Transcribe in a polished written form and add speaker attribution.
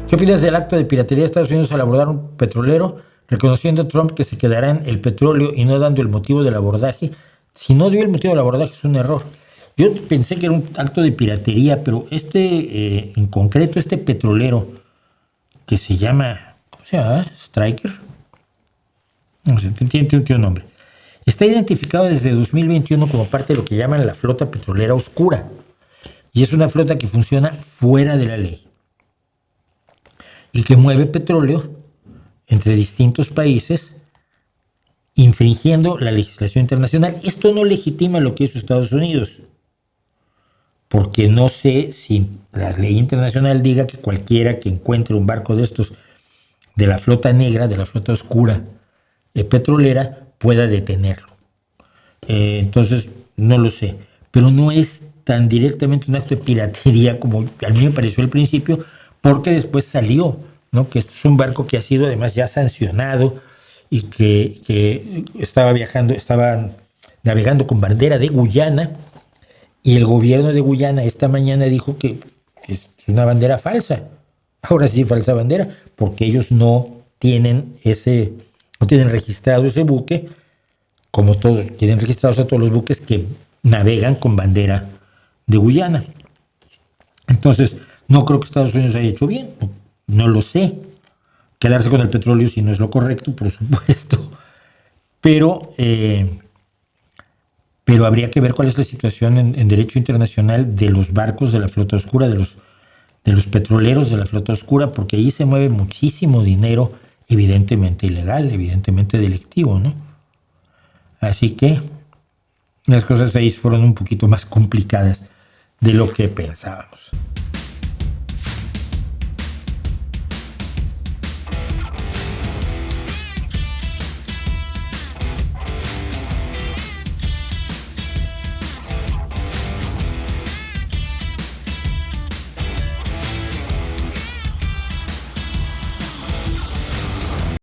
Speaker 1: ¿Qué opinas del acto de piratería de Estados Unidos al abordar un petrolero, reconociendo a Trump que se quedará en el petróleo y no dando el motivo del abordaje? Si no dio el motivo del abordaje es un error. Yo pensé que era un acto de piratería, pero en concreto, este petrolero que se llama, ¿cómo se llama? Striker. No sé, tiene un nombre. Está identificado desde 2021 como parte de lo que llaman la flota petrolera oscura. Y es una flota que funciona fuera de la ley y que mueve petróleo entre distintos países infringiendo la legislación internacional. Esto no legitima lo que hizo Estados Unidos, porque no sé si la ley internacional diga que cualquiera que encuentre un barco de estos, de la flota negra, de la flota oscura petrolera, pueda detenerlo. Entonces, no lo sé. Pero no es tan directamente un acto de piratería como a mí me pareció al principio, porque después salió, ¿no? Que este es un barco que ha sido además ya sancionado y que estaba navegando con bandera de Guyana, y el gobierno de Guyana esta mañana dijo que es una bandera falsa. Ahora sí, falsa bandera, porque ellos no tienen registrado ese buque, como todos tienen registrados a todos los buques que navegan con bandera de Guyana. Entonces, no creo que Estados Unidos haya hecho bien, no lo sé. Quedarse con el petróleo si no es lo correcto, por supuesto. Pero habría que ver cuál es la situación en derecho internacional de los barcos de la flota oscura, de los petroleros de la flota oscura, porque ahí se mueve muchísimo dinero, evidentemente ilegal, evidentemente delictivo, ¿no? Así que las cosas ahí fueron un poquito más complicadas de lo que pensábamos.